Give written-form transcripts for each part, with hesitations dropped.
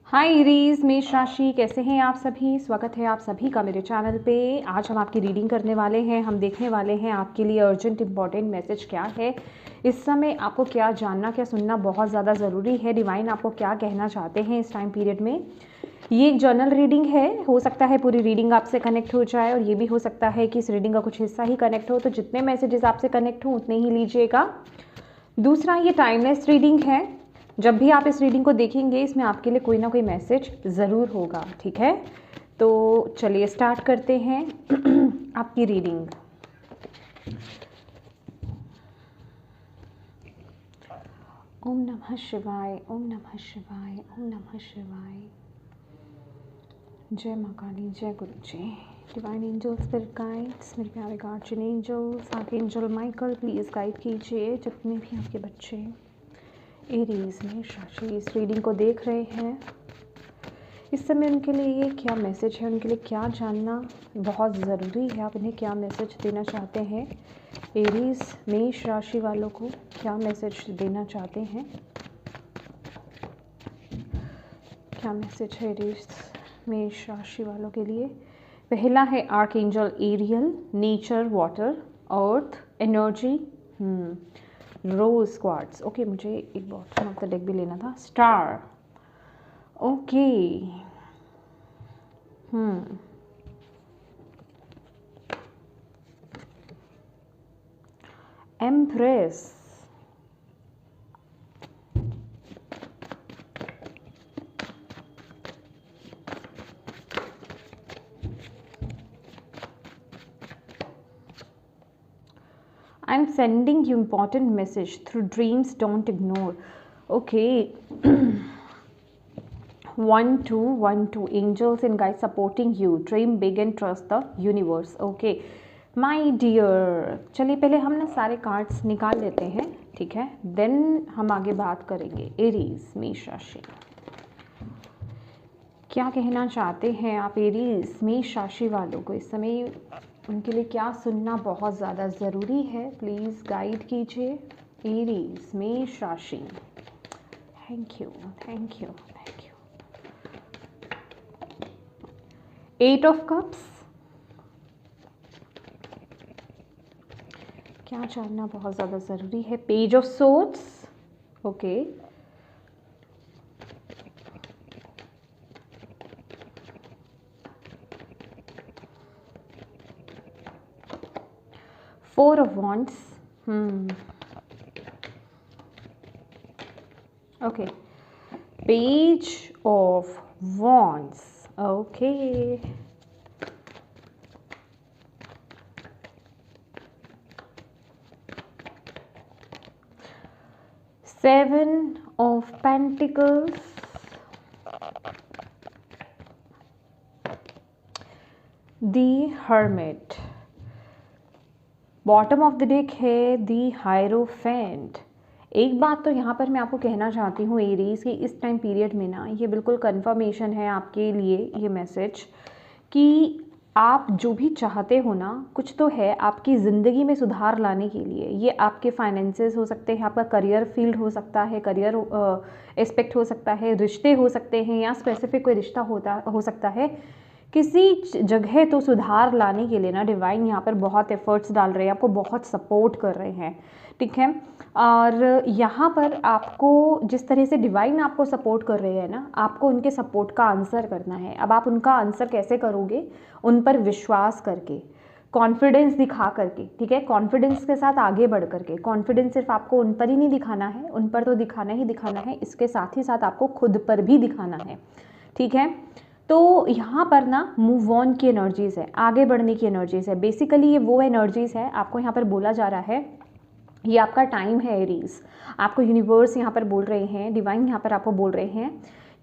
हाय इरीज, मेष राशि, कैसे हैं आप सभी। स्वागत है आप सभी का मेरे चैनल पे। आज हम आपकी रीडिंग करने वाले हैं। हम देखने वाले हैं आपके लिए अर्जेंट इंपॉर्टेंट मैसेज क्या है इस समय, आपको क्या जानना क्या सुनना बहुत ज़्यादा ज़रूरी है। डिवाइन आपको क्या कहना चाहते हैं इस टाइम पीरियड में। ये एक जर्नल रीडिंग है, हो सकता है पूरी रीडिंग आपसे कनेक्ट हो जाए और ये भी हो सकता है कि इस रीडिंग का कुछ हिस्सा ही कनेक्ट हो, तो जितने मैसेजेस आपसे कनेक्ट हो उतने ही लीजिएगा। दूसरा, ये टाइमलेस रीडिंग है। जब भी आप इस रीडिंग को देखेंगे इसमें आपके लिए कोई ना कोई मैसेज ज़रूर होगा, ठीक है। तो चलिए स्टार्ट करते हैं आपकी रीडिंग। ओम नमः शिवाय, ओम नमः शिवाय, ओम नमः शिवाय। जय माँ काली, जय guru ji. Divine angels, spirit guides, मेरे प्यारे guardian angels, archangel Michael, please guide कीजिए जितने भी आपके बच्चे एरीज में राशि इस रीडिंग को देख रहे हैं इस समय, उनके लिए ये क्या मैसेज है, उनके लिए क्या जानना बहुत ज़रूरी है। आप उन्हें क्या मैसेज देना चाहते हैं। एरीज मेष राशि वालों को क्या मैसेज देना चाहते हैं, क्या मैसेज है एरीज मेष राशि वालों के लिए। पहला है आर्कएंजल एरियल, नेचर, वाटर, अर्थ, एनर्जी, रोज क्वार्ट्स। ओके, मुझे एक बॉटम ऑफ द डेक भी लेना था। Star, okay, empress, I am sending you important message through dreams, don't ignore. Okay, 1 2 1 2 angels and guides supporting you, dream big and trust the universe. okay my dear, चलिए पहले हम ना सारे cards निकाल लेते हैं, ठीक है, देन हम आगे बात करेंगे। एरीज मेष राशि, क्या कहना चाहते हैं आप एरीज मेष राशि वालों को इस समय, उनके लिए क्या सुनना बहुत ज़्यादा ज़रूरी है। प्लीज़ गाइड कीजिए एरीज मेष राशि। Thank you, thank you, thank you. 8 of cups, क्या जानना बहुत ज़्यादा ज़रूरी है। Page of swords, okay, four of wands, okay, page of wands, okay, Seven of Pentacles, The Hermit, bottom of the deck है दी हायरोफेंट। एक बात तो यहाँ पर मैं आपको कहना चाहती हूँ एरीज कि इस टाइम पीरियड में ना ये बिल्कुल कंफर्मेशन है आपके लिए ये मैसेज कि आप जो भी चाहते हो ना, कुछ तो है आपकी ज़िंदगी में सुधार लाने के लिए। ये आपके फाइनेंसेस हो सकते हैं, आपका करियर फील्ड हो सकता है, करियर एस्पेक्ट हो सकता है, रिश्ते हो सकते हैं, या स्पेसिफिक कोई रिश्ता हो सकता है। किसी जगह तो सुधार लाने के लिए ना डिवाइन यहाँ पर बहुत एफर्ट्स डाल रहे हैं, आपको बहुत सपोर्ट कर रहे हैं, ठीक है। और यहाँ पर आपको जिस तरह से डिवाइन आपको सपोर्ट कर रहे हैं ना, आपको उनके सपोर्ट का आंसर करना है। अब आप उनका आंसर कैसे करोगे, उन पर विश्वास करके, कॉन्फिडेंस दिखा करके, ठीक है, कॉन्फिडेंस के साथ आगे बढ़ करके। कॉन्फिडेंस सिर्फ आपको उन पर ही नहीं दिखाना है, उन पर तो दिखाना ही दिखाना है, इसके साथ ही साथ आपको खुद पर भी दिखाना है, ठीक है। तो यहाँ पर ना मूव ऑन की एनर्जीज़ है, आगे बढ़ने की एनर्जीज़ है। बेसिकली ये वो एनर्जीज़ है, आपको यहाँ पर बोला जा रहा है ये आपका टाइम है एरीज। आपको यूनिवर्स यहाँ पर बोल रहे हैं, डिवाइन यहाँ पर आपको बोल रहे हैं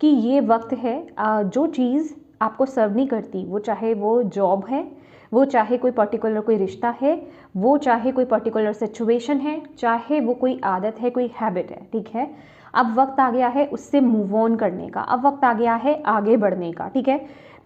कि ये वक्त है, जो चीज़ आपको सर्व नहीं करती, वो चाहे वो जॉब है, वो चाहे कोई पर्टिकुलर कोई रिश्ता है, वो चाहे कोई पर्टिकुलर सिचुएशन है, चाहे वो कोई आदत है, कोई हैबिट है, ठीक है। अब वक्त आ गया है उससे मूव ऑन करने का, अब वक्त आ गया है आगे बढ़ने का, ठीक है।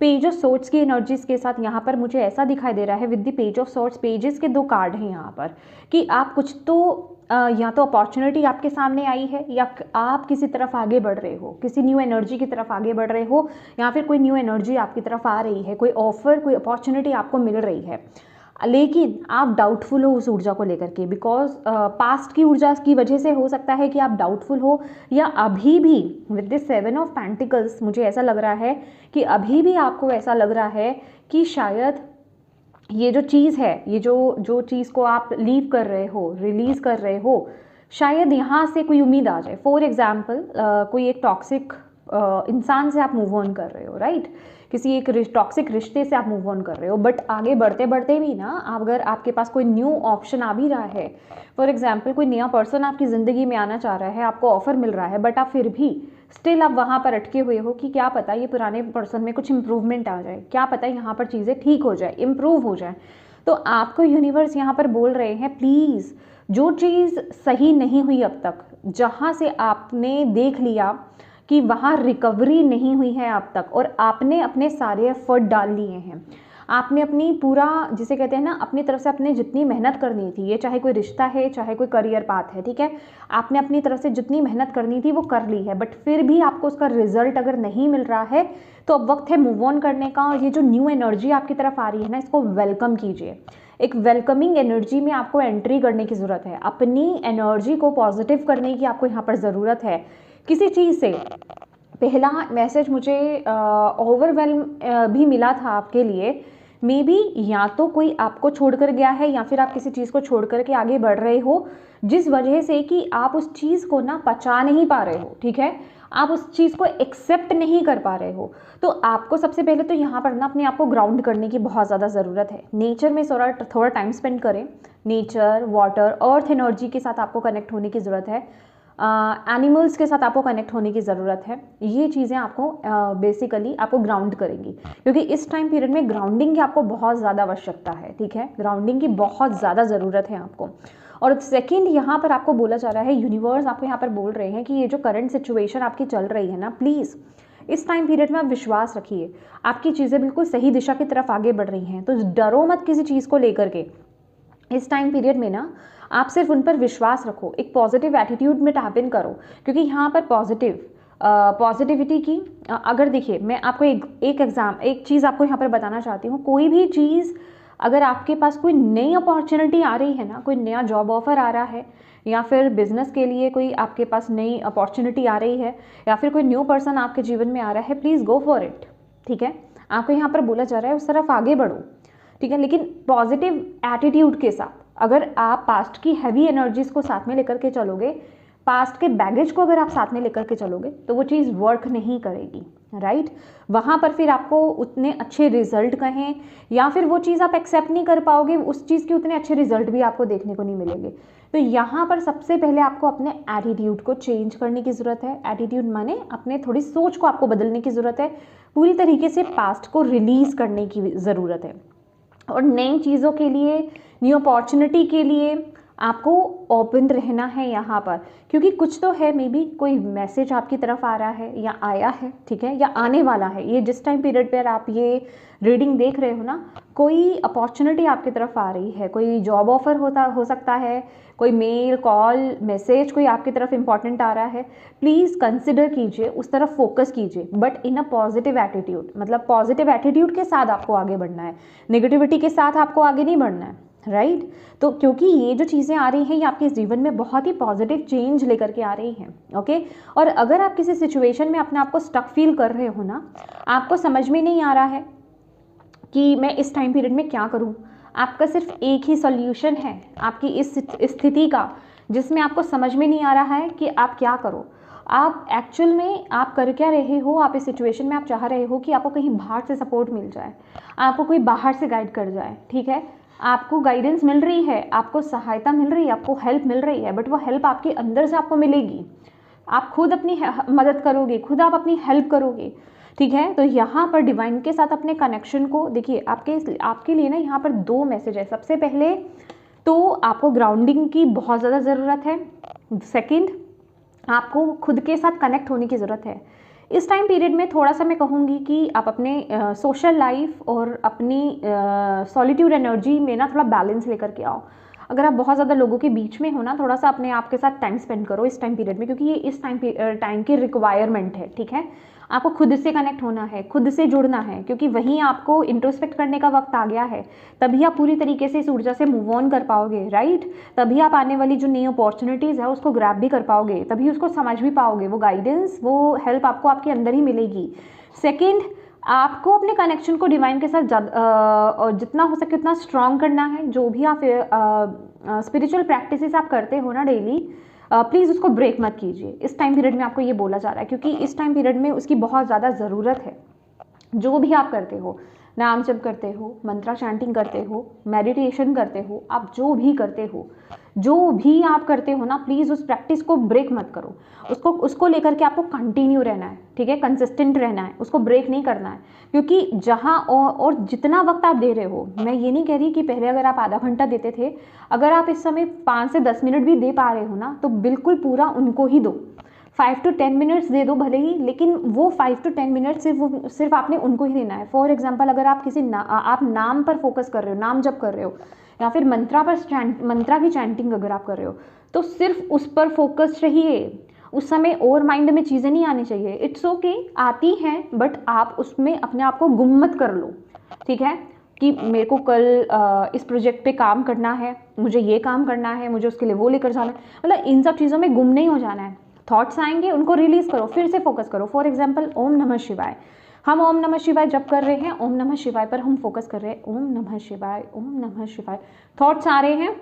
पेज ऑफ सोर्ट्स की एनर्जीज के साथ यहाँ पर मुझे ऐसा दिखाई दे रहा है with the page of sorts, pages के 2 कार्ड हैं यहाँ पर कि आप कुछ तो या तो अपॉर्चुनिटी आपके सामने आई है या आप किसी तरफ आगे बढ़ रहे हो, किसी न्यू एनर्जी की तरफ आगे बढ़ रहे हो, या फिर कोई न्यू एनर्जी आपकी तरफ आ रही है, कोई ऑफर, कोई अपॉर्चुनिटी आपको मिल रही है, लेकिन आप डाउटफुल हो उस ऊर्जा को लेकर के, बिकॉज पास्ट की ऊर्जा की वजह से हो सकता है कि आप डाउटफुल हो, या अभी भी विद द 7 ऑफ पेंटिकल्स मुझे ऐसा लग रहा है कि अभी भी आपको ऐसा लग रहा है कि शायद ये जो चीज़ है, ये जो चीज़ को आप लीव कर रहे हो, रिलीज़ कर रहे हो, शायद यहाँ से कोई उम्मीद आ जाए। फॉर एग्जाम्पल कोई एक टॉक्सिक इंसान से आप मूव ऑन कर रहे हो, राइट, किसी एक टॉक्सिक रिश्ते से आप मूव ऑन कर रहे हो, बट आगे बढ़ते बढ़ते भी ना अगर आपके पास कोई न्यू ऑप्शन आ भी रहा है, फॉर एग्जाम्पल कोई नया पर्सन आपकी ज़िंदगी में आना चाह रहा है, आपको ऑफर मिल रहा है, बट आप फिर भी स्टिल आप वहाँ पर अटके हुए हो कि क्या पता ये पुराने पर्सन में कुछ इंप्रूवमेंट आ जाए, क्या पता यहाँ पर चीज़ें ठीक हो जाए, इम्प्रूव हो जाए। तो आपको यूनिवर्स यहाँ पर बोल रहे हैं प्लीज़, जो चीज़ सही नहीं हुई अब तक, जहाँ से आपने देख लिया कि वहाँ रिकवरी नहीं हुई है अब तक, और आपने अपने सारे एफर्ट डाल लिए हैं, आपने अपनी पूरा, जिसे कहते हैं ना, अपनी तरफ से आपने जितनी मेहनत करनी थी, ये चाहे कोई रिश्ता है, चाहे कोई करियर पाथ है, ठीक है, आपने अपनी तरफ से जितनी मेहनत करनी थी वो कर ली है, बट फिर भी आपको उसका रिजल्ट अगर नहीं मिल रहा है तो अब वक्त है मूव ऑन करने का। और ये जो न्यू एनर्जी आपकी तरफ आ रही है ना, इसको वेलकम कीजिए। एक वेलकमिंग एनर्जी में आपको एंट्री करने की ज़रूरत है, अपनी एनर्जी को पॉजिटिव करने की आपको यहाँ पर ज़रूरत है। किसी चीज़ से पहला मैसेज मुझे ओवरवेलम भी मिला था आपके लिए, मे बी या तो कोई आपको छोड़कर गया है या फिर आप किसी चीज़ को छोड़ कर के आगे बढ़ रहे हो, जिस वजह से कि आप उस चीज़ को ना पचा नहीं पा रहे हो, ठीक है, आप उस चीज़ को एक्सेप्ट नहीं कर पा रहे हो। तो आपको सबसे पहले तो यहाँ पर ना अपने आप को ग्राउंड करने की बहुत ज़्यादा ज़रूरत है। नेचर में थोड़ा टाइम स्पेंड करें, नेचर, वाटर, अर्थ एनर्जी के साथ आपको कनेक्ट होने की ज़रूरत है, एनिमल्स के साथ आपको कनेक्ट होने की ज़रूरत है। ये चीज़ें आपको बेसिकली आपको ग्राउंड करेंगी, क्योंकि इस टाइम पीरियड में ग्राउंडिंग की आपको बहुत ज़्यादा आवश्यकता है, ठीक है, ग्राउंडिंग की बहुत ज़्यादा ज़रूरत है आपको। और सेकंड, यहाँ पर आपको बोला जा रहा है, यूनिवर्स आपको यहाँ पर बोल रहे हैं कि ये जो करंट सिचुएशन आपकी चल रही है ना, प्लीज़ इस टाइम पीरियड में आप विश्वास रखिए, आपकी चीज़ें बिल्कुल सही दिशा की तरफ आगे बढ़ रही हैं। तो डरो मत किसी चीज़ को लेकर के। इस टाइम पीरियड में ना आप सिर्फ उन पर विश्वास रखो, एक पॉजिटिव एटीट्यूड में टैप इन करो, क्योंकि यहाँ पर पॉजिटिविटी की अगर देखिए, मैं आपको एक चीज़ आपको यहाँ पर बताना चाहती हूँ। कोई भी चीज़, अगर आपके पास कोई नई अपॉर्चुनिटी आ रही है ना, कोई नया जॉब ऑफर आ रहा है, या फिर बिजनेस के लिए कोई आपके पास नई अपॉर्चुनिटी आ रही है, या फिर कोई न्यू पर्सन आपके जीवन में आ रहा है, प्लीज़ गो फॉर इट, ठीक है। आपको यहाँ पर बोला जा रहा है उस तरफ आगे बढ़ो, ठीक है, लेकिन पॉजिटिव एटीट्यूड के साथ। अगर आप पास्ट की हैवी एनर्जीज को साथ में लेकर के चलोगे, पास्ट के बैगेज को अगर आप साथ में लेकर के चलोगे, तो वो चीज़ वर्क नहीं करेगी, राइट। वहाँ पर फिर आपको उतने अच्छे रिजल्ट कहें, या फिर वो चीज़ आप एक्सेप्ट नहीं कर पाओगे, उस चीज़ के उतने अच्छे रिजल्ट भी आपको देखने को नहीं मिलेंगे। तो यहाँ पर सबसे पहले आपको अपने एटीट्यूड को चेंज करने की ज़रूरत है। एटीट्यूड माने अपने थोड़ी सोच को आपको बदलने की ज़रूरत है, पूरी तरीके से पास्ट को रिलीज़ करने की ज़रूरत है, और नई चीज़ों के लिए, न्यू अपॉर्चुनिटी के लिए आपको ओपन रहना है यहाँ पर, क्योंकि कुछ तो है, मे बी कोई मैसेज आपकी तरफ आ रहा है या आया है, ठीक है, या आने वाला है। ये जिस टाइम पीरियड पर आप ये रीडिंग देख रहे हो ना, कोई अपॉर्चुनिटी आपकी तरफ आ रही है, कोई जॉब ऑफर हो सकता है, कोई मेल, कॉल, मैसेज कोई आपकी तरफ इंपॉर्टेंट आ रहा है। प्लीज़ कंसिडर कीजिए, उस तरफ फोकस कीजिए, but in a positive attitude, मतलब पॉजिटिव एटीट्यूड के साथ आपको आगे बढ़ना है, नेगेटिविटी के साथ आपको आगे नहीं बढ़ना है, राइट। तो क्योंकि ये जो चीज़ें आ रही हैं, ये आपके जीवन में बहुत ही पॉजिटिव चेंज लेकर के आ रही हैं, ओके। और अगर आप किसी सिचुएशन में अपने आप को स्टक फील कर रहे हो ना, आपको समझ में नहीं आ रहा है कि मैं इस टाइम पीरियड में क्या करूं, आपका सिर्फ एक ही सॉल्यूशन है आपकी इस स्थिति का, जिसमें आपको समझ में नहीं आ रहा है कि आप क्या करो। आप एक्चुअल में आप कर क्या रहे हो, आप इस सिचुएशन में आप चाह रहे हो कि आपको कहीं बाहर से सपोर्ट मिल जाए, आपको कोई बाहर से गाइड कर जाए, ठीक है, आपको गाइडेंस मिल रही है, आपको सहायता मिल रही है, आपको हेल्प मिल रही है, बट वो हेल्प आपके अंदर से आपको मिलेगी। आप खुद अपनी मदद करोगे, खुद आप अपनी हेल्प करोगे, ठीक है। तो यहाँ पर डिवाइन के साथ अपने कनेक्शन को देखिए, आपके लिए ना यहाँ पर 2 मैसेज है। सबसे पहले तो आपको ग्राउंडिंग की बहुत ज़्यादा ज़रूरत है। सेकंड, आपको खुद के साथ कनेक्ट होने की ज़रूरत है। इस टाइम पीरियड में थोड़ा सा मैं कहूँगी कि आप अपने सोशल लाइफ और अपनी सॉलिट्यूड एनर्जी में ना थोड़ा बैलेंस लेकर के आओ। अगर आप बहुत ज़्यादा लोगों के बीच में हो ना, थोड़ा सा अपने आप के साथ टाइम स्पेंड करो इस टाइम पीरियड में, क्योंकि ये इस टाइम की रिक्वायरमेंट है। ठीक है, आपको खुद से कनेक्ट होना है, खुद से जुड़ना है, क्योंकि वहीं आपको इंट्रोस्पेक्ट करने का वक्त आ गया है। तभी आप पूरी तरीके से इस ऊर्जा से मूव ऑन कर पाओगे, राइट। तभी आप आने वाली जो नई अपॉर्चुनिटीज़ है उसको ग्रैब भी कर पाओगे, तभी उसको समझ भी पाओगे। वो गाइडेंस, वो हेल्प आपको आपके अंदर ही मिलेगी। सेकेंड, आपको अपने कनेक्शन को डिवाइन के साथ जितना हो सके उतना स्ट्रॉन्ग करना है। जो भी आप स्पिरिचुअल प्रैक्टिसेस आप करते हो ना डेली, प्लीज़ उसको ब्रेक मत कीजिए। इस टाइम पीरियड में आपको ये बोला जा रहा है, क्योंकि इस टाइम पीरियड में उसकी बहुत ज़्यादा ज़रूरत है। जो भी आप करते हो, नाम जप करते हो, मंत्रा चैंटिंग करते हो, मेडिटेशन करते हो, आप जो भी करते हो, जो भी आप करते हो ना, प्लीज़ उस प्रैक्टिस को ब्रेक मत करो। उसको लेकर के आपको कंटिन्यू रहना है, ठीक है, कंसिस्टेंट रहना है, उसको ब्रेक नहीं करना है। क्योंकि जहाँ और जितना वक्त आप दे रहे हो, मैं ये नहीं कह रही कि पहले अगर आप आधा घंटा देते थे, अगर आप इस समय 5 से 10 मिनट भी दे पा रहे हो ना, तो बिल्कुल पूरा उनको ही दो। 5 to 10 मिनट्स दे दो भले ही, लेकिन वो 5 to 10 मिनट सिर्फ आपने उनको ही देना है। फॉर एग्जाम्पल, अगर आप आप नाम पर फोकस कर रहे हो, नाम जप कर रहे हो, या फिर मंत्रा की चैंटिंग अगर आप कर रहे हो, तो सिर्फ उस पर फोकस रहिए। उस समय और माइंड में चीज़ें नहीं आनी चाहिए। इट्स ओके, आती हैं, बट आप उसमें अपने आप को गुम मत कर लो। ठीक है, कि मेरे को कल इस प्रोजेक्ट पे काम करना है, मुझे ये काम करना है, मुझे उसके लिए वो लेकर जाना है, मतलब इन सब चीज़ों में गुम नहीं हो जाना है। थॉट्स आएंगे, उनको रिलीज करो, फिर से फोकस करो। फॉर एग्जाम्पल, ओम नमः शिवाय, हम ओम नमः शिवाय जब कर रहे हैं, ओम नमः शिवाय पर हम फोकस कर रहे हैं, ओम नमः शिवाय, ओम नमः शिवाय। थॉट्स आ रहे हैं,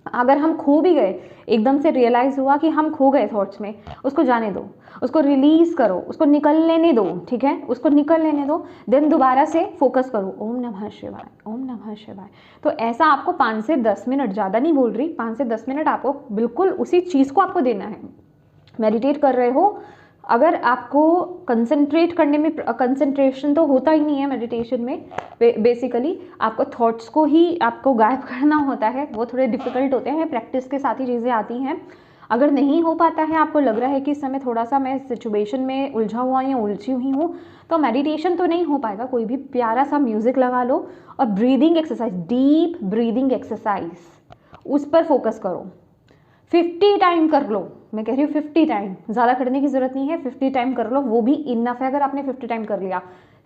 अगर हम खो भी गए, एकदम से रियलाइज हुआ कि हम खो गए थॉट्स में, उसको जाने दो, उसको रिलीज करो, उसको निकल लेने दो। ठीक है, उसको निकल लेने दो, देन दोबारा से फोकस करो, ओम नमः शिवाय, ओम नमः शिवाय। तो ऐसा आपको 5 से 10 मिनट, ज़्यादा नहीं बोल रही, 5 से 10 मिनट आपको बिल्कुल उसी चीज़ को आपको देना है। मेडिटेट कर रहे हो, अगर आपको कंसंट्रेट करने में, कंसंट्रेशन तो होता ही नहीं है मेडिटेशन में, बेसिकली आपको थॉट्स को ही आपको गायब करना होता है। वो थोड़े डिफिकल्ट होते हैं, प्रैक्टिस के साथ ही चीज़ें आती हैं। अगर नहीं हो पाता है, आपको लग रहा है कि इस समय थोड़ा सा मैं सिचुएशन में उलझा हुआ या उलझी हुई हूँ, तो मेडिटेशन तो नहीं हो पाएगा। कोई भी प्यारा सा म्यूज़िक लगा लो और breathing exercise, deep breathing exercise, उस पर फोकस करो। 50 टाइम कर लो, मैं कह रही हूँ 50 टाइम, ज़्यादा करने की ज़रूरत नहीं है, 50 टाइम कर लो, वो भी इनफ है। अगर आपने 50 टाइम कर लिया,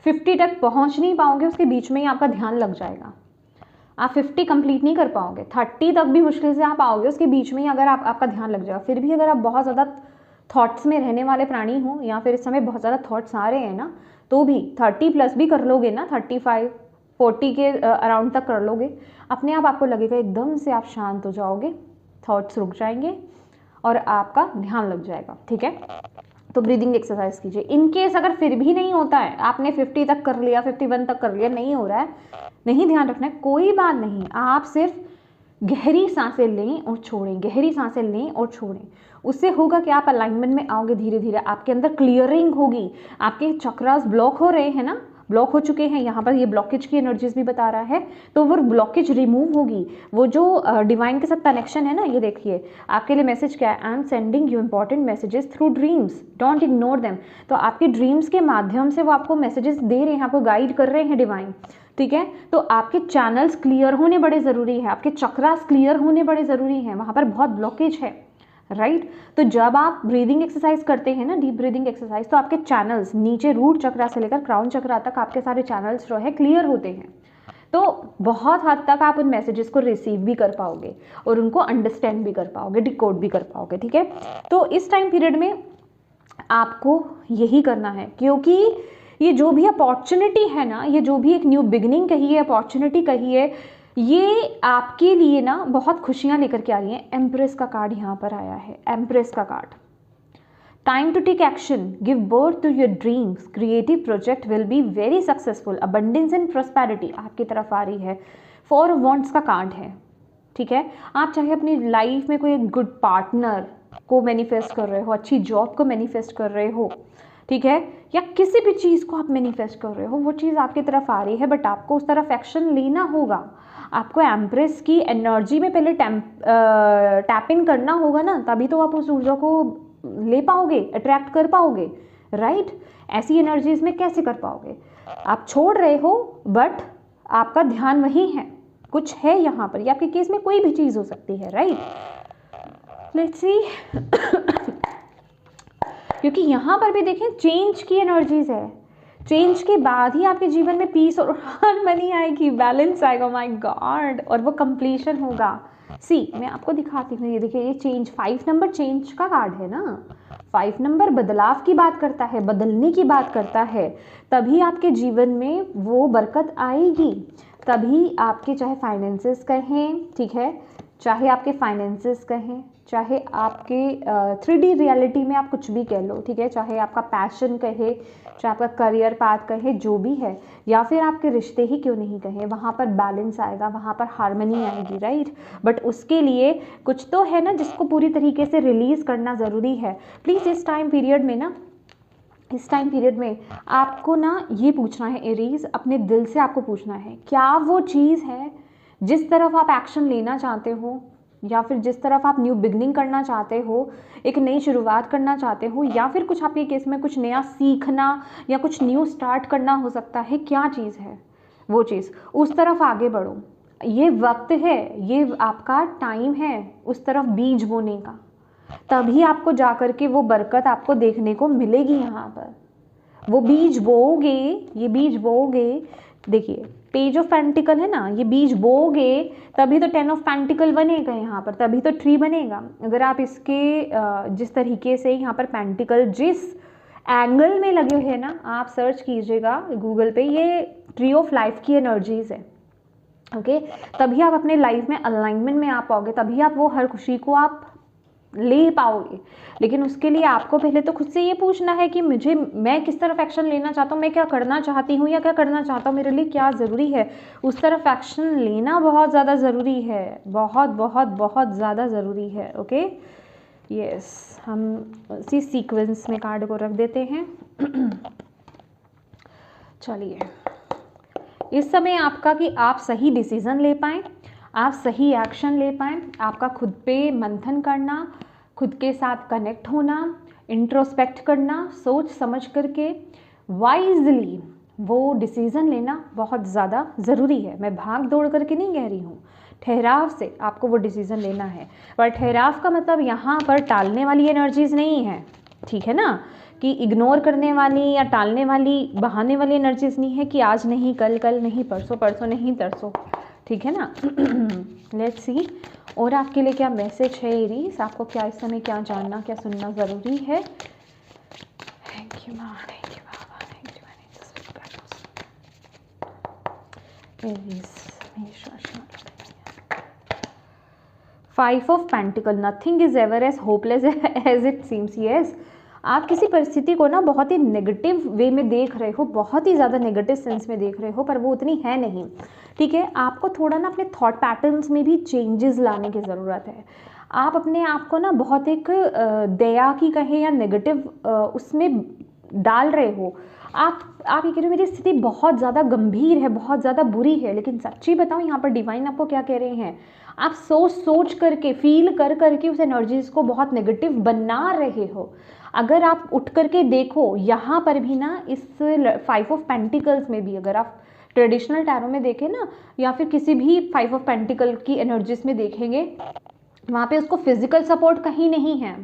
50 तक पहुँच नहीं पाओगे, उसके बीच में ही आपका ध्यान लग जाएगा। आप 50 कंप्लीट नहीं कर पाओगे, 30 तक भी मुश्किल से आप आओगे, उसके बीच में ही अगर आपका ध्यान लग जाएगा। फिर भी अगर आप बहुत ज़्यादा थॉट्स में रहने वाले प्राणी हो, या फिर इस समय बहुत ज़्यादा थॉट्स आ रहे हैं ना, तो भी 30+ भी कर लोगे ना, 35, 40 के अराउंड तक कर लोगे, अपने आप आपको लगेगा एकदम से आप शांत हो जाओगे, थॉट्स रुक जाएंगे और आपका ध्यान लग जाएगा। ठीक है, तो ब्रीदिंग एक्सरसाइज कीजिए। इन केस अगर फिर भी नहीं होता है, आपने 50 तक कर लिया, 51 तक कर लिया, नहीं हो रहा है, नहीं ध्यान रखना है, कोई बात नहीं। आप सिर्फ गहरी सांसें लें और छोड़ें, गहरी सांसें लें और छोड़ें। उससे होगा कि आप अलाइनमेंट में आओगे, धीरे धीरे आपके अंदर क्लियरिंग होगी। आपके चक्रास ब्लॉक हो रहे हैं ना, ब्लॉक हो चुके हैं, यहाँ पर ये ब्लॉकेज की एनर्जीज भी बता रहा है, तो वो ब्लॉकेज रिमूव होगी। वो जो डिवाइन के साथ कनेक्शन है ना, ये देखिए आपके लिए मैसेज क्या है, I am sending you important messages through dreams, don't ignore them. तो आपके ड्रीम्स के माध्यम से वो आपको मैसेजेस दे रहे हैं, आपको गाइड कर रहे हैं डिवाइन। ठीक है, तो आपके चैनल्स क्लियर होने बड़े ज़रूरी है, आपके चक्रास क्लियर होने बड़े ज़रूरी हैं, वहाँ पर बहुत ब्लॉकेज है, राइट। तो जब आप ब्रीदिंग एक्सरसाइज करते हैं ना, डीप ब्रीदिंग एक्सरसाइज, तो आपके चैनल्स नीचे रूट चक्रा से लेकर क्राउन चक्रा तक आपके सारे चैनल्स जो है क्लियर होते हैं। तो बहुत हद तक आप उन मैसेजेस को रिसीव भी कर पाओगे और उनको अंडरस्टैंड भी कर पाओगे, डिकोड भी कर पाओगे। ठीक है, तो इस टाइम पीरियड में आपको यही करना है, क्योंकि ये जो भी अपॉर्चुनिटी है ना, ये जो भी एक न्यू बिगिनिंग कहिए, अपॉर्चुनिटी कहिए, ये आपके लिए ना बहुत खुशियां लेकर के आ रही हैं। एम्प्रेस का कार्ड यहाँ पर आया है, एम्प्रेस का card. Time to take action, give birth to your dreams, creative project will be very successful, abundance and prosperity आपकी तरफ आ रही है। 4 वॉन्ड्स का कार्ड है। ठीक है, आप चाहे अपनी लाइफ में कोई गुड पार्टनर को मैनिफेस्ट कर रहे हो, अच्छी जॉब को मैनिफेस्ट कर रहे हो, ठीक है, या किसी भी चीज़ को आप मैनिफेस्ट कर रहे हो, वो चीज़ आपकी तरफ आ रही है, बट आपको उस तरफ एक्शन लेना होगा। आपको एम्प्रेस की एनर्जी में पहले टैप इन करना होगा ना, तभी तो आप उस ऊर्जा को ले पाओगे, अट्रैक्ट कर पाओगे, राइट। ऐसी एनर्जीज में कैसे कर पाओगे? आप छोड़ रहे हो बट आपका ध्यान वही है, कुछ है यहाँ पर, या आपके केस में कोई भी चीज़ हो सकती है, राइट। लेट्स सी क्योंकि यहाँ पर भी देखें चेंज की एनर्जीज है, चेंज के बाद ही आपके जीवन में पीस और हार्मनी आएगी, बैलेंस आएगा, माय गॉड, और वो कंप्लीशन होगा। सी मैं आपको दिखाती हूँ, ये देखिए ये चेंज, 5 नंबर चेंज का कार्ड है ना, 5 नंबर बदलाव की बात करता है, बदलने की बात करता है, तभी आपके जीवन में वो बरकत आएगी, तभी आपके चाहे फाइनेंसेस कहें, ठीक है, चाहे आपके फाइनेंसेस कहें, चाहे आपके 3D रियलिटी में आप कुछ भी कह लो, ठीक है, चाहे आपका पैशन कहे, चाहे आपका करियर पाथ कहे, जो भी है, या फिर आपके रिश्ते ही क्यों नहीं कहें, वहाँ पर बैलेंस आएगा, वहाँ पर हार्मनी आएगी, राइट। बट उसके लिए कुछ तो है ना जिसको पूरी तरीके से रिलीज़ करना ज़रूरी है। प्लीज़ इस टाइम पीरियड में ना, इस टाइम पीरियड में आपको ना ये पूछना है एरीज, अपने दिल से आपको पूछना है, क्या वो चीज़ है जिस तरफ आप एक्शन लेना चाहते हो, या फिर जिस तरफ आप न्यू बिगनिंग करना चाहते हो, एक नई शुरुआत करना चाहते हो, या फिर कुछ आपके केस में कुछ नया सीखना या कुछ न्यू स्टार्ट करना हो सकता है, क्या चीज़ है वो चीज़, उस तरफ आगे बढ़ो। ये वक्त है, ये आपका टाइम है उस तरफ बीज बोने का, तभी आपको जाकर के वो बरकत आपको देखने को मिलेगी। यहाँ पर वो बीज बोओगे, ये बीज बोओगे, देखिए पेज ऑफ पेंटिकल है ना, ये बीज बोओगे तभी तो 10 ऑफ पेंटिकल बनेगा यहाँ पर, तभी तो ट्री बनेगा। अगर आप इसके जिस तरीके से यहाँ पर पेंटिकल जिस एंगल में लगे हुए हैं ना, आप सर्च कीजिएगा गूगल पे, ये ट्री ऑफ लाइफ की एनर्जीज है, ओके। तभी आप अपने लाइफ में अलाइनमेंट में आ पाओगे, तभी आप वो हर खुशी को आप ले पाओगे। लेकिन उसके लिए आपको पहले तो खुद से ये पूछना है कि मैं किस तरफ एक्शन लेना चाहता हूँ, मैं क्या करना चाहती हूँ या क्या करना चाहता हूँ, मेरे लिए क्या ज़रूरी है, उस तरफ एक्शन लेना बहुत ज़्यादा ज़रूरी है, बहुत बहुत बहुत ज़्यादा ज़रूरी है, ओके। यस, हम इसी सीक्वेंस में कार्ड को रख देते हैं। चलिए, इस समय आपका कि आप सही डिसीज़न ले पाएँ, आप सही एक्शन ले पाएँ, आपका खुद पे मंथन करना, खुद के साथ कनेक्ट होना, इंट्रोस्पेक्ट करना, सोच समझ करके वाइजली वो डिसीज़न लेना बहुत ज़्यादा ज़रूरी है। मैं भाग दौड़ करके नहीं कह रही हूँ, ठहराव से आपको वो डिसीज़न लेना है। पर ठहराव का मतलब यहाँ पर टालने वाली एनर्जीज़ नहीं है, ठीक है ना, कि इग्नोर करने वाली या टालने वाली, बहाने वाली एनर्जीज़ नहीं है कि आज नहीं, कल कल नहीं, परसों परसों नहीं, तरसों, ठीक है ना। लेट्स सी और आपके लिए क्या मैसेज है एरीज, आपको क्या इस समय क्या जानना, क्या सुनना ज़रूरी है। थैंक यू माँ, थैंक यू बाबा, thank you Aries. 5 of pentacle, nothing is ever as hopeless as it seems. Yes, आप किसी परिस्थिति को ना बहुत ही नेगेटिव वे में देख रहे हो, बहुत ही ज़्यादा नेगेटिव सेंस में देख रहे हो, पर वो उतनी है नहीं, ठीक है। आपको थोड़ा ना अपने थॉट पैटर्न्स में भी चेंजेस लाने की ज़रूरत है। आप अपने आप को ना बहुत एक दया की कहें या नेगेटिव उसमें डाल रहे हो। आप ये कह रहे हो मेरी स्थिति बहुत ज़्यादा गंभीर है, बहुत ज़्यादा बुरी है, लेकिन सच्ची बताऊँ यहाँ पर डिवाइन आपको क्या कह रहे हैं, आप सोच करके, फील कर करके उस एनर्जीज़ को बहुत नेगेटिव बना रहे हो। अगर आप उठ करके देखो यहाँ पर भी ना, इस 5 ऑफ पेंटिकल्स में भी अगर आप ट्रेडिशनल टैरो में देखें ना, या फिर किसी भी 5 ऑफ पेंटिकल की एनर्जीज में देखेंगे, वहाँ पे उसको फिजिकल सपोर्ट कहीं नहीं है,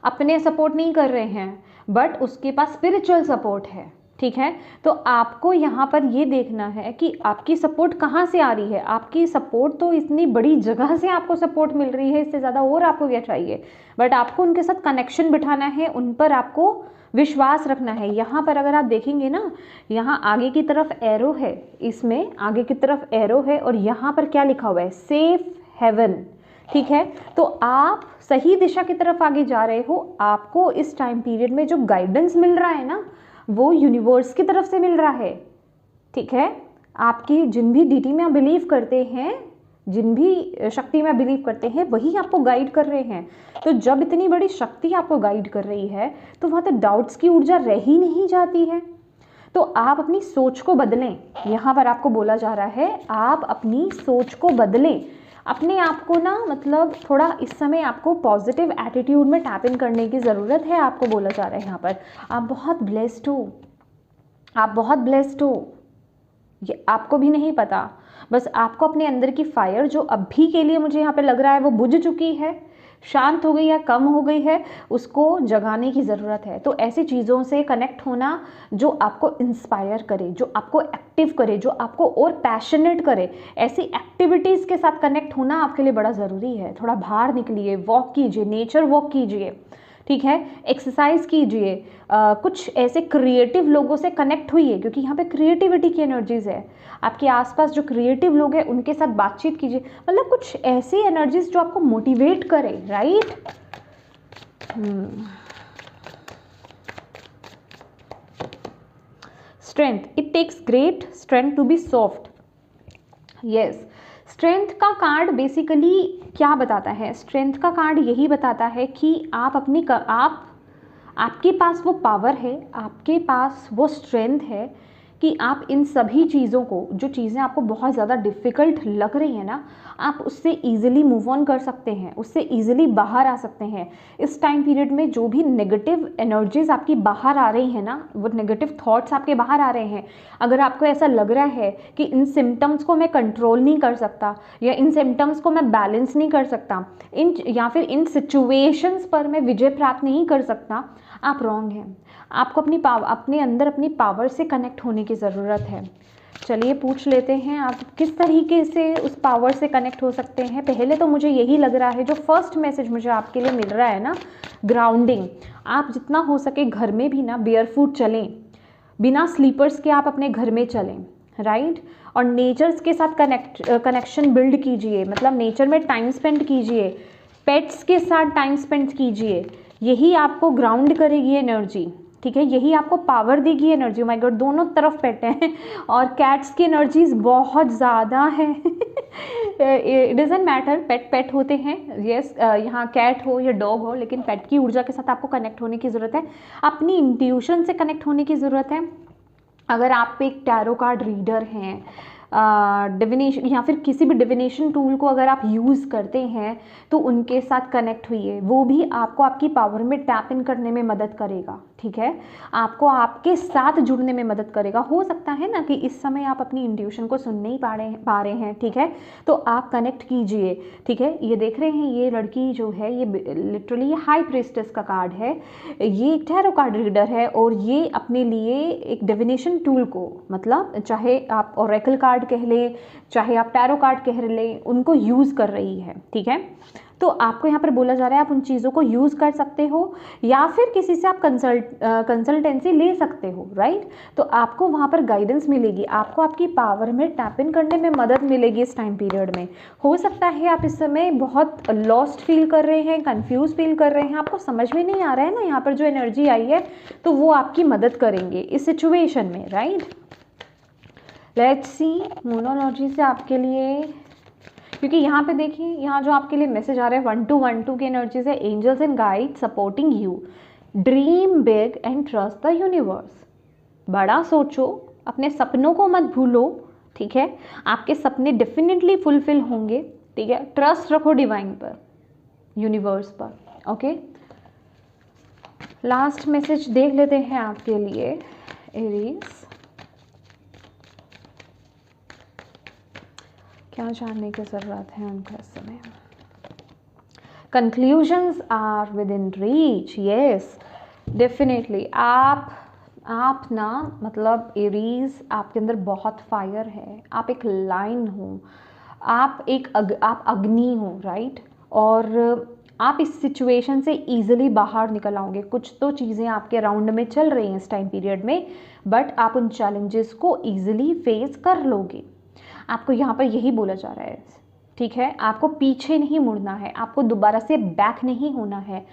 अपने सपोर्ट नहीं कर रहे हैं, बट उसके पास स्पिरिचुअल सपोर्ट है, ठीक है। तो आपको यहाँ पर ये देखना है कि आपकी सपोर्ट कहाँ से आ रही है। आपकी सपोर्ट तो इतनी बड़ी जगह से आपको सपोर्ट मिल रही है, इससे ज़्यादा और आपको क्या चाहिए। बट आपको उनके साथ कनेक्शन बिठाना है, उन पर आपको विश्वास रखना है। यहाँ पर अगर आप देखेंगे ना, यहाँ आगे की तरफ एरो है, इसमें आगे की तरफ एरो है, और यहाँ पर क्या लिखा हुआ है, सेफ हेवन, ठीक है। तो आप सही दिशा की तरफ आगे जा रहे हो। आपको इस टाइम पीरियड में जो गाइडेंस मिल रहा है ना, वो यूनिवर्स की तरफ से मिल रहा है, ठीक है। आपकी जिन भी डीटी में आप बिलीव करते हैं, जिन भी शक्ति में आप बिलीव करते हैं, वही आपको गाइड कर रहे हैं। तो जब इतनी बड़ी शक्ति आपको गाइड कर रही है, तो वहाँ तो डाउट्स की ऊर्जा रह ही नहीं जाती है। तो आप अपनी सोच को बदलें, यहाँ पर आपको बोला जा रहा है आप अपनी सोच को बदलें। अपने आप को ना मतलब थोड़ा इस समय आपको पॉजिटिव एटीट्यूड में टैप इन करने की ज़रूरत है। आपको बोला जा रहा है यहाँ पर आप बहुत ब्लेस्ड हो, आप बहुत ब्लेस्ड हो, ये आपको भी नहीं पता। बस आपको अपने अंदर की फायर जो अभी के लिए मुझे यहाँ पे लग रहा है वो बुझ चुकी है, शांत हो गई या कम हो गई है, उसको जगाने की ज़रूरत है। तो ऐसी चीज़ों से कनेक्ट होना जो आपको इंस्पायर करे, जो आपको एक्टिव करे, जो आपको और पैशनेट करे, ऐसी एक्टिविटीज़ के साथ कनेक्ट होना आपके लिए बड़ा ज़रूरी है। थोड़ा बाहर निकलिए, वॉक कीजिए, नेचर वॉक कीजिए, ठीक है, एक्सरसाइज कीजिए, कुछ ऐसे क्रिएटिव लोगों से कनेक्ट हुइए, क्योंकि यहाँ पे क्रिएटिविटी की एनर्जीज है। आपके आसपास जो क्रिएटिव लोग हैं उनके साथ बातचीत कीजिए, मतलब कुछ ऐसी एनर्जीज जो आपको मोटिवेट करे, right. Strength, it takes great strength to be soft. Yes, strength का कार्ड बेसिकली क्या बताता है? स्ट्रेंथ का कार्ड यही बताता है कि आप आपके पास वो पावर है, आपके पास वो स्ट्रेंथ है कि आप इन सभी चीज़ों को, जो चीज़ें आपको बहुत ज़्यादा डिफ़िकल्ट लग रही हैं ना, आप उससे ईजिली मूव ऑन कर सकते हैं, उससे ईजिली बाहर आ सकते हैं। इस टाइम पीरियड में जो भी नेगेटिव एनर्जीज आपकी बाहर आ रही हैं ना, वो नेगेटिव थॉट्स आपके बाहर आ रहे हैं, अगर आपको ऐसा लग रहा है कि इन सिम्टम्स को मैं कंट्रोल नहीं कर सकता या इन सिम्टम्स को मैं बैलेंस नहीं कर सकता, या फिर इन सिचुएशंस पर मैं विजय प्राप्त नहीं कर सकता, आप रॉन्ग हैं। आपको अपने अंदर अपनी पावर से कनेक्ट होने की ज़रूरत है। चलिए पूछ लेते हैं आप किस तरीके से उस पावर से कनेक्ट हो सकते हैं। पहले तो मुझे यही लग रहा है, जो फर्स्ट मैसेज मुझे आपके लिए मिल रहा है ना, ग्राउंडिंग। आप जितना हो सके घर में भी ना बेयरफुट चलें, बिना स्लीपर्स के आप अपने घर में चलें, राइट। और नेचर्स के साथ कनेक्शन बिल्ड कीजिए, मतलब नेचर में टाइम स्पेंड कीजिए, पेट्स के साथ टाइम स्पेंड कीजिए, यही आपको ग्राउंड करेगी एनर्जी, ठीक है, यही आपको पावर देगी एनर्जी। माय गॉड, दोनों तरफ पेट हैं और कैट्स की एनर्जीज बहुत ज़्यादा है। इट डजंट मैटर, पेट होते हैं, यस, यहाँ कैट हो या डॉग हो, लेकिन पेट की ऊर्जा के साथ आपको कनेक्ट होने की ज़रूरत है, अपनी इंट्यूशन से कनेक्ट होने की ज़रूरत है। अगर आप एक टैरो कार्ड रीडर हैं, डिविनेशन या फिर किसी भी डिविनेशन टूल को अगर आप यूज़ करते हैं, तो उनके साथ कनेक्ट हुइए, वो भी आपको आपकी पावर में टैप इन करने में मदद करेगा, ठीक है, आपको आपके साथ जुड़ने में मदद करेगा। हो सकता है ना कि इस समय आप अपनी इंट्यूशन को सुन नहीं पा रहे हैं, ठीक है, तो आप कनेक्ट कीजिए, ठीक है। ये देख रहे हैं, ये लड़की जो है, ये लिटरली ये हाई प्रीस्टेस का कार्ड है, ये एक टैरो कार्ड रीडर है, और ये अपने लिए एक डिविनेशन टूल को, मतलब चाहे आप ओरेकल कार्ड कह लें, चाहे आप टैरो कार्ड कह लें, उनको यूज़ कर रही है, ठीक है। तो आपको यहाँ पर बोला जा रहा है आप उन चीज़ों को यूज़ कर सकते हो, या फिर किसी से आप कंसल्टेंसी ले सकते हो, राइट। तो आपको वहाँ पर गाइडेंस मिलेगी, आपको आपकी पावर में टैप इन करने में मदद मिलेगी इस टाइम पीरियड में। हो सकता है आप इस समय बहुत लॉस्ट फील कर रहे हैं, कंफ्यूज फील कर रहे हैं, आपको समझ में नहीं आ रहा है ना यहाँ पर जो एनर्जी आई है, तो वो आपकी मदद करेंगे इस सिचुएशन में, राइट। लेट्स सी मोनोलॉजी से आपके लिए, क्योंकि यहाँ पे देखिए, यहाँ जो आपके लिए मैसेज आ रहा है 1212 की एनर्जीज है, angels and guide supporting you, dream big and trust the universe. बड़ा सोचो, अपने सपनों को मत भूलो, ठीक है, आपके सपने डेफिनेटली फुलफिल होंगे, ठीक है, ट्रस्ट रखो डिवाइन पर, यूनिवर्स पर, ओके। लास्ट मैसेज देख लेते हैं आपके लिए एरीज, क्या जानने की ज़रूरत है उनको इस समय। Conclusions are within reach, yes definitely. आप ना, मतलब एरीज, आपके अंदर बहुत फायर है, आप एक लाइन हो, आप अग्नि हो, राइट। और आप इस सिचुएशन से ईजिली बाहर निकल आओगे। कुछ तो चीज़ें आपके राउंड में चल रही हैं इस टाइम पीरियड में, बट आप उन चैलेंजेस को ईजिली फेस कर लोगे। आपको यहाँ पर यही बोला जा रहा है, ठीक है, आपको पीछे नहीं मुड़ना है, आपको दोबारा से बैक नहीं होना है।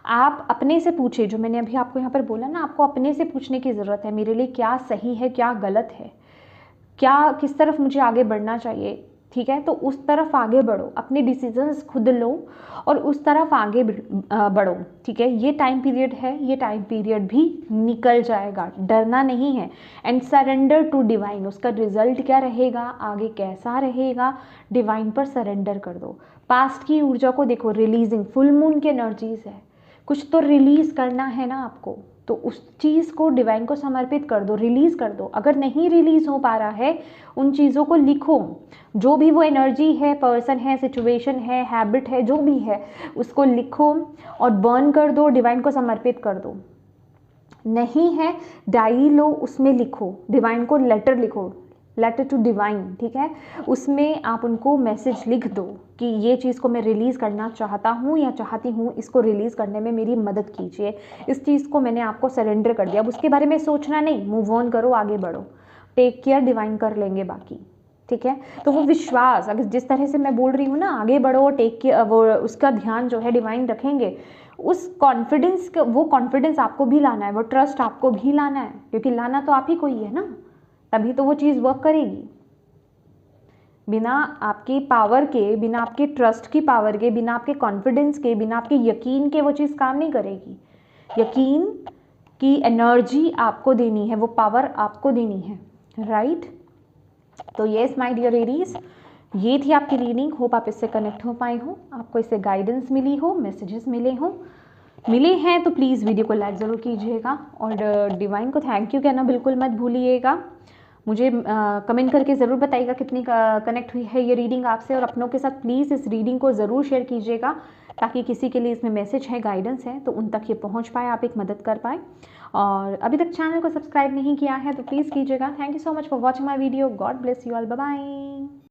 आप अपने से पूछे, जो मैंने अभी आपको यहाँ पर बोला ना, आपको अपने से पूछने की ज़रूरत है, मेरे लिए क्या सही है, क्या गलत है, क्या किस तरफ मुझे आगे बढ़ना चाहिए। ठीक है। तो उस तरफ आगे बढ़ो, अपने डिसीजंस खुद लो और उस तरफ आगे बढ़ो, ठीक है। ये टाइम पीरियड है, ये टाइम पीरियड भी निकल जाएगा, डरना नहीं है। एंड सरेंडर टू डिवाइन, उसका रिजल्ट क्या रहेगा, आगे कैसा रहेगा, डिवाइन पर सरेंडर कर दो। पास्ट की ऊर्जा को देखो, रिलीजिंग, फुल मून की एनर्जीज है, कुछ तो रिलीज करना है ना आपको, तो उस चीज़ को डिवाइन को समर्पित कर दो, रिलीज कर दो। अगर नहीं रिलीज हो पा रहा है, उन चीज़ों को लिखो, जो भी वो एनर्जी है, पर्सन है, सिचुएशन है, हैबिट है, जो भी है उसको लिखो और बर्न कर दो, डिवाइन को समर्पित कर दो। नहीं है, डायरी लो, उसमें लिखो, डिवाइन को लेटर लिखो, लेटर टू डिवाइन, ठीक है। उसमें आप उनको मैसेज लिख दो कि ये चीज़ को मैं रिलीज़ करना चाहता हूँ या चाहती हूँ, इसको रिलीज़ करने में मेरी मदद कीजिए, इस चीज़ को मैंने आपको सरेंडर कर दिया। अब उसके बारे में सोचना नहीं, मूव ऑन करो, आगे बढ़ो, टेक केयर, डिवाइन कर लेंगे बाकी, ठीक है। तो वो विश्वास, अगर जिस तरह से मैं बोल रही हूँ ना, आगे बढ़ो, टेक केयर, वो उसका ध्यान जो है डिवाइन रखेंगे, उस कॉन्फिडेंस, वो कॉन्फिडेंस आपको भी लाना है, वो ट्रस्ट आपको भी लाना है, क्योंकि लाना तो आप ही को ही है ना, तभी तो वो चीज़ वर्क करेगी। बिना आपकी पावर के, बिना आपके ट्रस्ट की पावर के, बिना आपके कॉन्फिडेंस के, बिना आपके यकीन के वो चीज़ काम नहीं करेगी। यकीन की एनर्जी आपको देनी है, वो पावर आपको देनी है, राइट। तो येस माय डियर एरीज, ये थी आपकी रीडिंग। होप आप इससे कनेक्ट हो पाए हो, आपको इससे गाइडेंस मिली हो, मैसेजेस मिले हैं तो प्लीज़ वीडियो को लाइक ज़रूर कीजिएगा और डिवाइन को थैंक यू कहना बिल्कुल मत भूलिएगा। मुझे कमेंट करके ज़रूर बताइएगा कितनी कनेक्ट हुई है ये रीडिंग आपसे, और अपनों के साथ प्लीज़ इस रीडिंग को ज़रूर शेयर कीजिएगा, ताकि किसी के लिए इसमें मैसेज है, गाइडेंस है, तो उन तक ये पहुंच पाए, आप एक मदद कर पाए। और अभी तक चैनल को सब्सक्राइब नहीं किया है तो प्लीज़ कीजिएगा। Thank you so much for watching my video. God bless you all, bye bye.